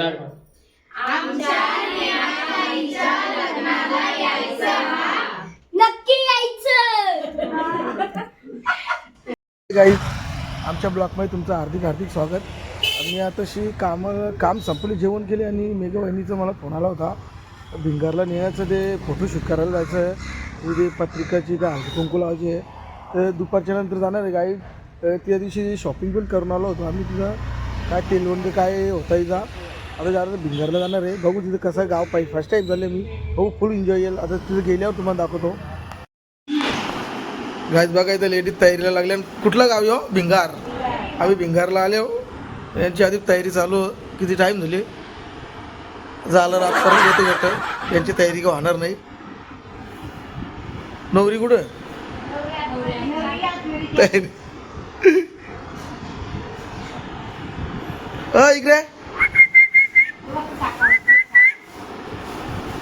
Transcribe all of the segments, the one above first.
आमच्या नेहाताईच्या लग्नाला यायचं हा. नक्की यायचं. गाईज, आमच्या ब्लॉगमध्ये तुमचं हार्दिक स्वागत. मी आताशी काम संपले, जेवण केले आणि मेघा वहिनीचा मला फोन आला होता. भिंगारला नेहाचं ते फोटोशूट करायला जायचं आहे. ते पत्रिकाची का हळदी कुंकू लावायची आहे, तर दुपारच्या नंतर जाणार आहे. गाईड त्या दिवशी शॉपिंग पण करून आलो होतो आम्ही. तिथं काय तेलवंड काय होता इथं. आता जरा भिंगारला जाणार आहे. बघू तिथं कसं आहे गाव. पाहिजे फर्स्ट टाईम झाले मी. बघू फुल एन्जॉय येईल. आता तिथं गेल्यावर तुम्हाला दाखवतो. गाईज बघा इथं लेडीज तयारीला लागल्या. कुठलं गाव हो? भिंगार. आम्ही भिंगारला आले हो. यांची आधी तयारी चालू. किती टाईम झाली झालं रात परत येतं यांची तयारी का होणार नाही. नवरी कुठं तयारी इकडे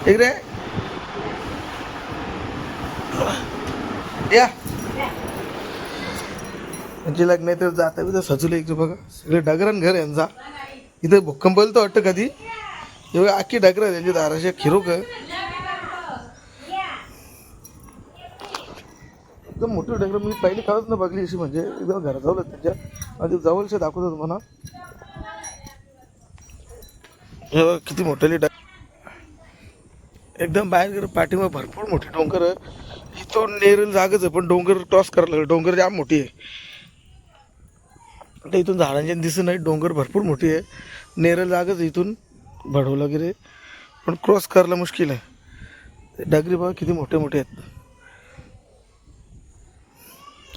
इकडे या. म्हणजे लग्न आहे तर जाता बी तर सजवलं. इकडे बघा सगळे डगरण घर यांचा. इथं भूकंप बोलतो वाटतं कधी. एवढं अख्खी डगर त्यांची दाराशी खिरोक एकदम मोठी डगर. मी पहिली काळच ना बघली अशी. म्हणजे एकदम घराजवळ त्यांच्या आधी जवळशी दाखवतो तुम्हाला. किती मोठी एकदम बाहेर पाठीमा भरपूर मोठी डोंगर. इथून नेरल जागच आहे पण डोंगर क्रॉस करायला लागलं. डोंगर जाम मोठी आहे. आता इथून झाडांच्या दिसत नाही. डोंगर भरपूर मोठी आहे. नेरल जागच इथून भडवल वगैरे पण क्रॉस करायला मुश्किल आहे. डगरी बघा किती मोठे मोठे आहेत.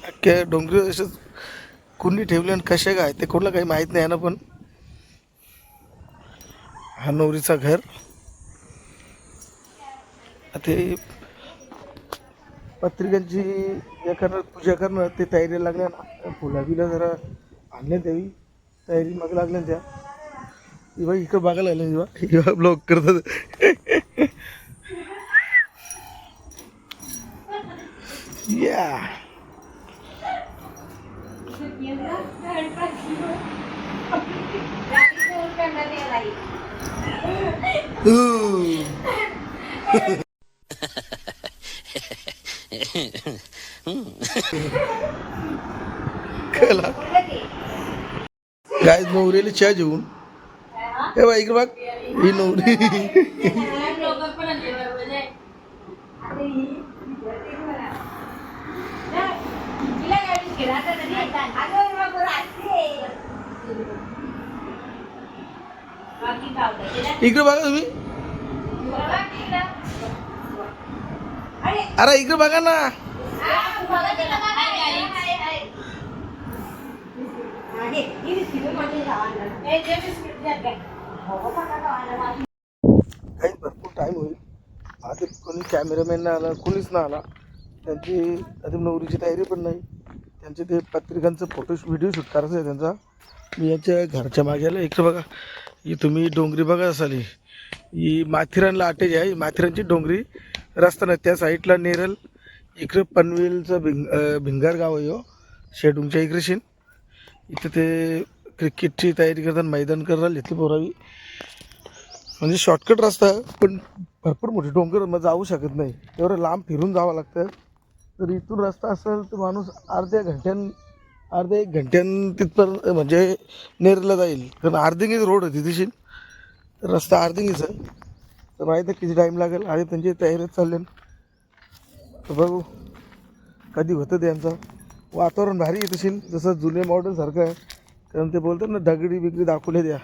अख्ख्या डोंगरी असं कुणी ठेवले आणि कसे काय ते कोणाला काही माहीत नाही ना. पण हा नवरीचा घर. ते पत्रिकांची हे करणार पूजा करणार ते तयारीला लागल्या ना. फुला बिला जरा आणल्या त्यावी तयारी मग लागल्या त्या. बाई इकडं बघायला लागले जेव्हा ब्लॉग करतात. या गाय नवरीला चहा जेवून ए बाई इकडे बघ ही नवरी. इकडे बघा तुम्ही. अरे इकडे बघा ना. काही भरपूर टाईम होईल. आता कोणी कॅमेरामॅन नाही आला, कोणीच नाही आला. त्यांची अजून नवरीची तयारी पण नाही. त्यांचे ते पत्रिकांचं व्हिडिओ शूट करायचं आहे त्यांचा. मी यांच्या घरच्या मागेला इकडे बघा. ही तुम्ही डोंगरी बघा असाली. ही माथेरानला अटॅच आहे. माथेरानची डोंगरी रस्ता नाही. त्या साईडला नेरल. इकडे पनवेलचं भिंगार गाव आहे हो. शेडूंगच्या इकडे शिन. इथं ते क्रिकेटची तयारी करताना मैदान करायला इथली पोरावी. म्हणजे शॉर्टकट रस्ता पण भरपूर मोठी डोंगर मग जाऊ शकत नाही. एवढं लांब फिरून जावं लागतं. तर इथून रस्ता असेल तर माणूस अर्ध्या एक घंट्यान तिथपर्यंत म्हणजे नेरला जाईल. कारण अर्धिंगीच रोड होती तिशी. रस्ता अर्धिंगीच आहे. तर माहीत किती टाईम लागेल. आधी त्यांची तयारीच चालले. तर बघू कधी होतं त्यांचं. वातावरण भारी येत असेल जसं जुने मॉडेलसारखं आहे. कारण ते बोलतात ना दगडी बिगडी दाखवले द्या.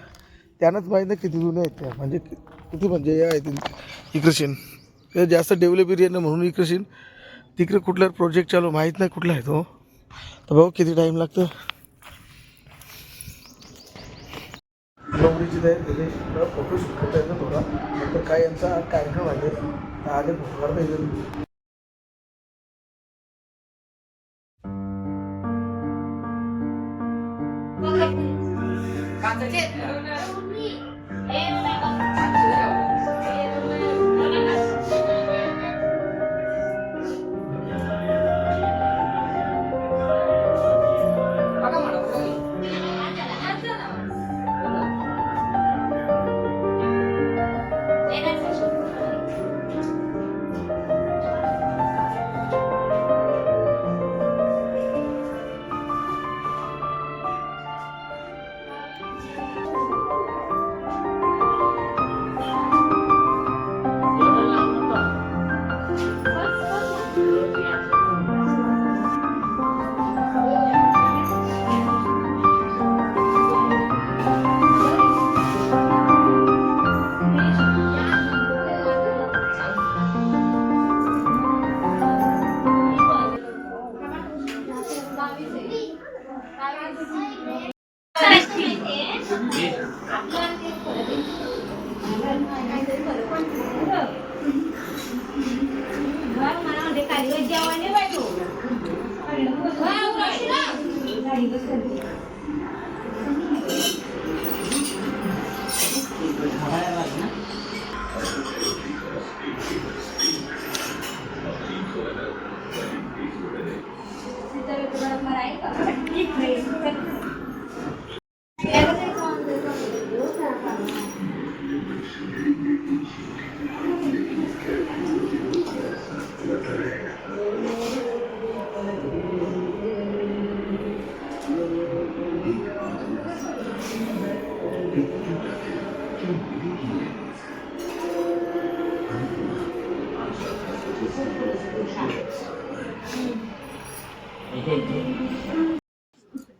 त्यांनाच माहीत नाही किती जुने आहेत त्या. म्हणजे किती म्हणजे या आहेत इकडशीन. ते जास्त डेव्हलप एरिया नाही म्हणून इकडशीन. तिकडे कुठला प्रोजेक्ट चालू माहीत नाही कुठला आहे तो. तर बघू किती टाईम लागतं. नोकरीची तयारी फोटोशूट करता येतं थोडा. नंतर काय यांचा कार्यक्रम आहे आले फोटो काढता येईल.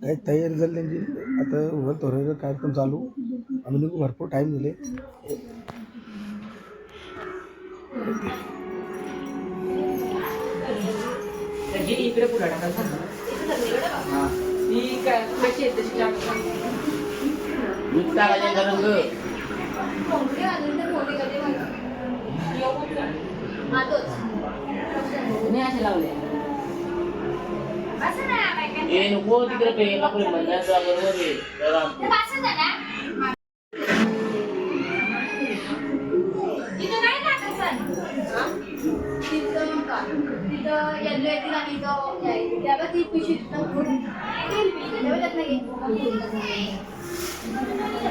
काही तयारी झाली त्यांची. आता वर थोडं कार्यक्रम चालू. आम्ही भरपूर टाईम दिले. इकडे पुढे टाकायचं ती काय कशी आहे तशी टाकायचं असे लावले नको तिकडे म्हणण्याचा बरोबर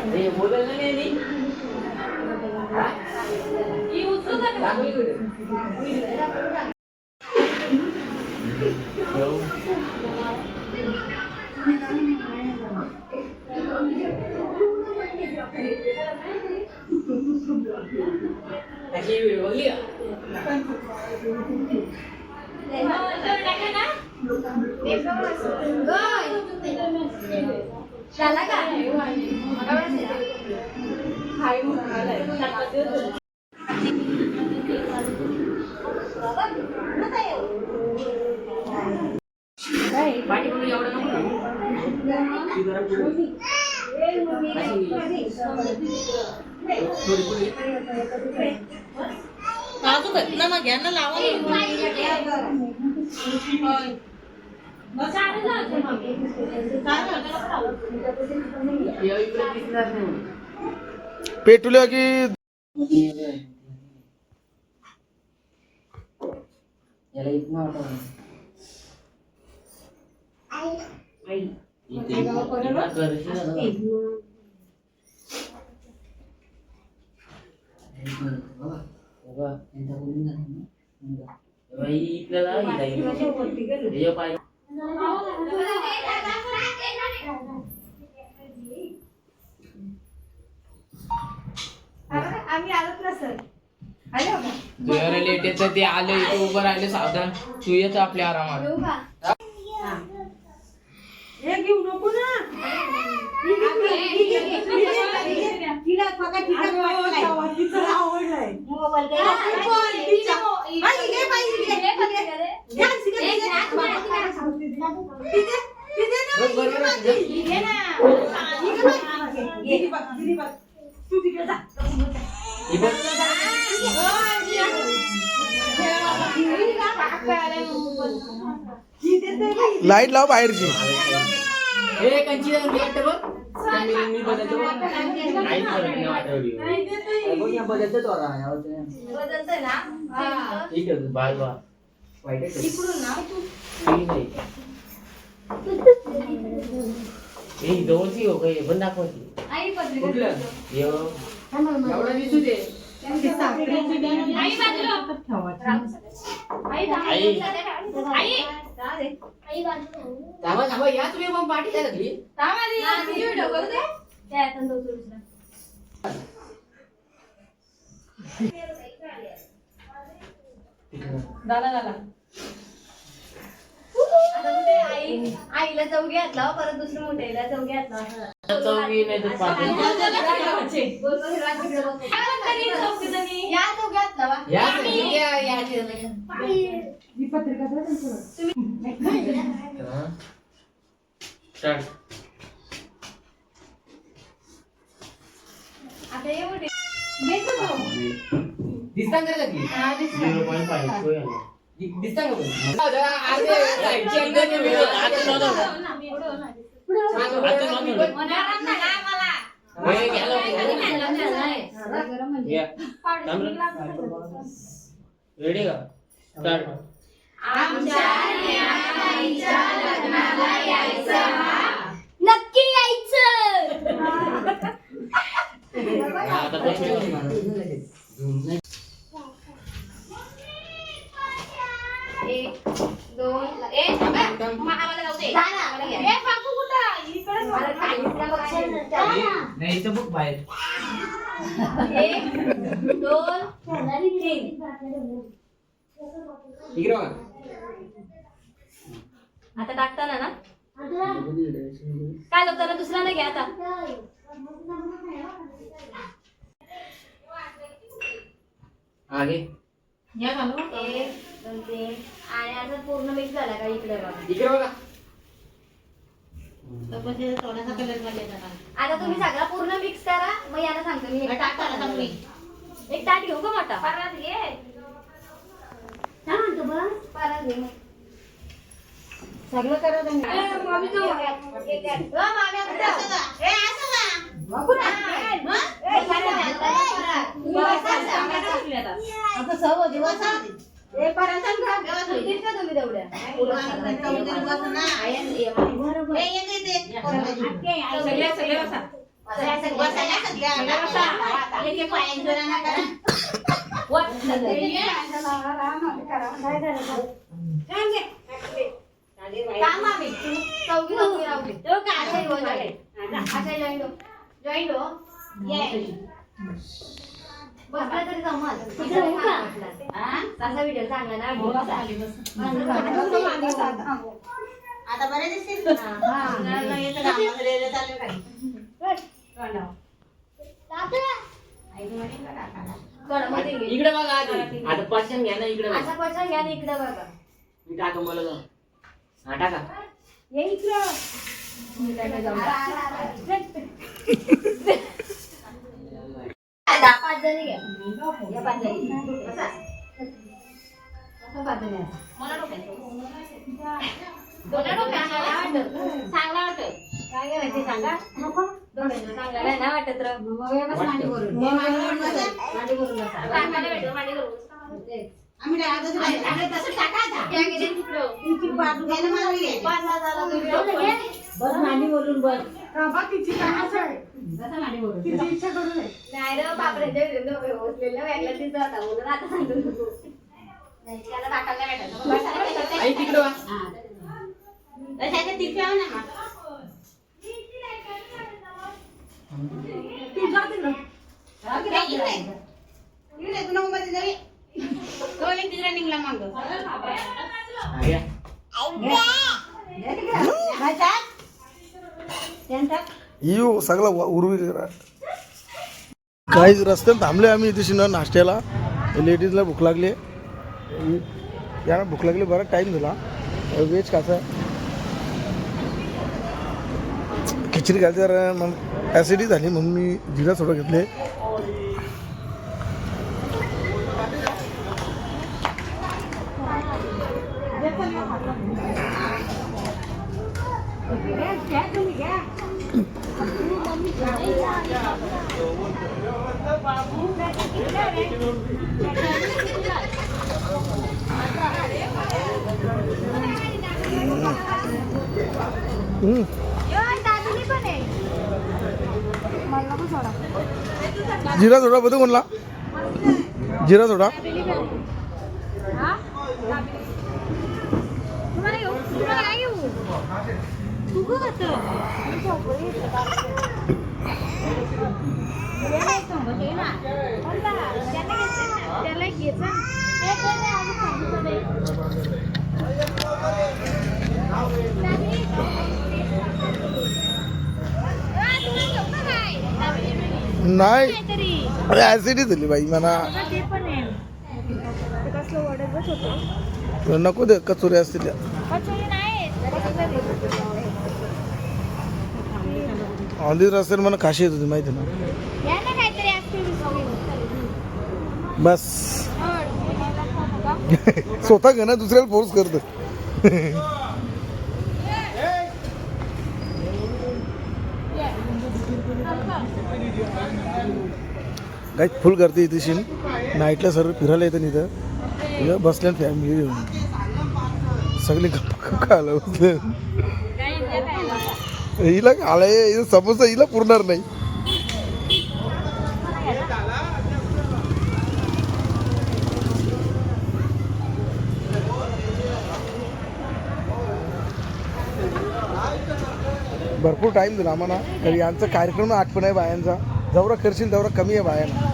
आहे बोलायला नाही झाला का पाठीमागे एवढं नको ना मग घ्या ना लावा पेटवल्या की याला इतना आम्ही आलोच ना सर आलो का तुझ्या लेट येतं ते आले इथे उभं राहिले सावधान तू येतो आपल्या आरामात येऊ का हे घेऊ नको ना तिला बघा तिला तिचं आवडलंय मोबाईल तू तिकडे जा लाईट लाव बाहेरची. कंची मी बदलतो बदलतो बदलतंय ना ठीक आहे बाय बाय वाईट इकडून ना ठीक आहे ए जवळची हो काही पण दाखवायची आई पत्रिका कुठलं एवढा दिसू दे आई बाजूला आई आई आई बाजूला थांबा थांबा या तुम्ही मग पाठी द्या लागली तामाली व्हिडिओ करू दे त्या आता दुसरा झाला आता कुठे आईला जाऊ घातला परत दुसरं मोठ्याला जाऊ घातला चौकी नाही तर पाच या जाऊ घातला वा या ही पत्रिका द्या त्यांच्यावर. स्टार्ट आता ये मोठे घेतो तो दिसता का लागली 0.5 दिसता का पण रेडी का स्टार्ट. नक्की यायचं. आता एक, दोन, आम्हाला जाऊ दे. ए, बापू कुठं? इकडे मला काहीच नाही इथं बघ बाहेर. एक, दोन, तीन. इकडे बघा. आता टाकताना ना काय लोकांना दुसरा नाही घ्या आता. आगे एक, दोन, तीन. आणि आता पूर्ण मिक्स झाला का इकडे बघा. इकडे बघा. आता तुम्ही सगळा पूर्ण मिक्स करा. मग यांना सांगतो मी एक ताट घेऊ का मोठा. परत घे. परत घे. सगळं करा तुम्ही. मामी जाऊ. मामी आता सव दिवस तुम्ही तेवढ्या जॉईंट हो. बसला तरी जमल. असा व्हिडिओ चांगला ना. आता बरे दिसतील. इकडे बघा आधी. आता पर्सन घ्या ना इकडे बघा. असा पर्सन घ्या ना इकडे बघा. मी टाका मला जाऊ. हा टाका. ये इकडं. मी काय जाऊ. 5 जणी घ्या. या 5 जणी. बसा. मला डोक्यात. चांगला वाटत. काय करायचं ते सांगा. डोक्याचं चांगलं नाही ना वाटत र. मांडी करून बसा. आम्ही तसं टाका. त्या गेले तिकडं. बस मांडी वरून बस. तिची इच्छा करू नये. नाही रे बापऱ्यांच्या व्हिडिओ बसलेलं वेगळं तिचं आता बोलून आता सांगतो तू. नाही त्याला टाकायला भेटायचं. आई तिकडे वा. येऊ सगळा उर्वी करा. काही रस्त्यात थांबले आम्ही इथे नाश्त्याला. लेडीजला भूक लागली. यांना भूक लागली. बरा टाईम झाला. व्हेज खायचा. खिचडी खायची जरा मग ॲसिडी झाली म्हणून मी जिरा सोडा घेतले. जिरा सोडा बघ कोणला. जिरा सोडा. नाही अरे ऍसिडी झाली बाई मला. नको दे कचोरी असतील त्या. ऑली रस्त्यात मला खाशी येत होती माहिती ना. बस स्वतः घे ना दुसऱ्याला फोर्स करतो. काही फुल गर्दी इथे शिन नाईटला सर्व फिरायला येतं इथं इथं बसल्या फॅमिली घेऊन सगळे गप्पा आलं होतं हिला आलाय समोसा हिला पुरणार नाही. भरपूर टाइम दिला आम्हाला तर यांचा कार्यक्रम आठवण आहे बायांचा जेवढा करशील तेवढा कमी आहे बायांना.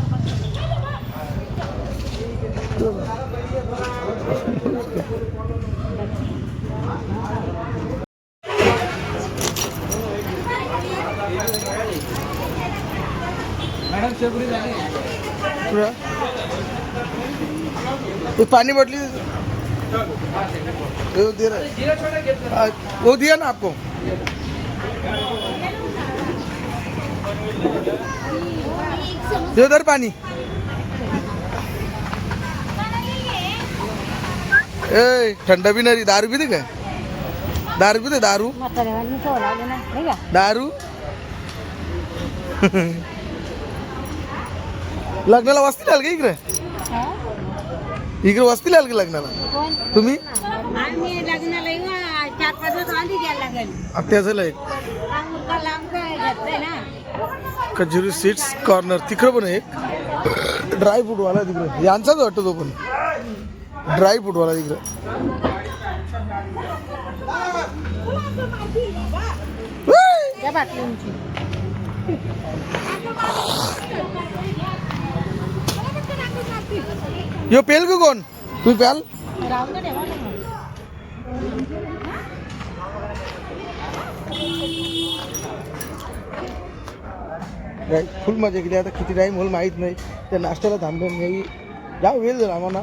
मॅडम शेवपुरी झाली. ये पानी बोतली वो दे रहा है. वो दिया ना आपको. दे उधर पानी. ए ठंडा भी नहीं दारू भी दे काय दारू भी दे दारू दारू. लग्नाला वस्ती आल का इकडे इकडे वस्ती आल का लग्नाला तुम्ही आम्ही लग्नाला येऊ 4-5 दिवस आधी द्यायला लागेल. त्याचं एक लांब घेतलंय ना. कचुरी सीट्स कॉर्नर तिकडं पण एक ड्राय फ्रूटवाला तिकडे यांचाच वाटतो तो पण ड्राय फ्रूटवाला तिकडे. त्या बाटलींची यो पेल का कोण तू प्याल. राहू दे ठेवा ना. फुल मजा केली. आता किती टाईम होईल माहीत नाही. त्या नाश्त्याला थांबलं नाही जा वेळ झाला आम्हाला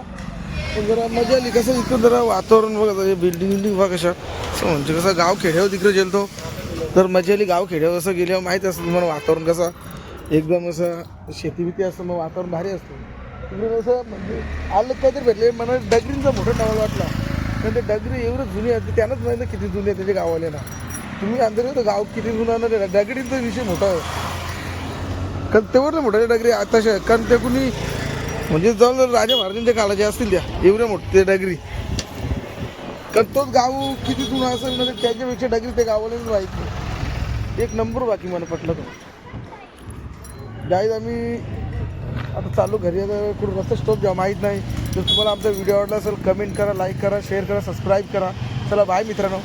पण जरा मजा आली. कसं इकडं जरा वातावरण बघा बिल्डिंग बघा कशा असं म्हणजे कसं गाव खेड्यावर तिकडे गेलतो तर मजा आली. गाव खेड्यावर असं गेल्यावर माहीत असतं तुम्हाला वातावरण कसं एकदम असं शेती असतं मग वातावरण भारी असतं. तिकडे कसं म्हणजे आलं काहीतरी भेटले मला डगरींचा मोठा टॉवर वाटला पण ते डगरी एवढं जुनी असते त्यांनाच माहिती ना किती जुनी आहे त्याच्या गावाले ना. तुम्ही अंदर येतो गाव किती जुना ना डगरींचा विषय मोठा आहे कारण तेवढं मोठ्या डगरी आताशा कारण ते कुणी म्हणजे जवळ राजा महाराजांच्या काळाचे असतील त्या एवढ्या मोठे डगरी कारण तोच गाव किती जुना असेल म्हणजे त्याच्यापेक्षा डगरी ते गावाला माहीत नाही. एक नंबर बाकी मला पटलं तो गाईज. आम्ही आता चालू घरी आता कुठं रस्ता स्टॉप जेव्हा माहीत नाही तर तुम्हाला आमचा व्हिडिओ आवडला असेल कमेंट करा लाईक करा शेअर करा सबस्क्राईब करा. चला बाय मित्रांनो.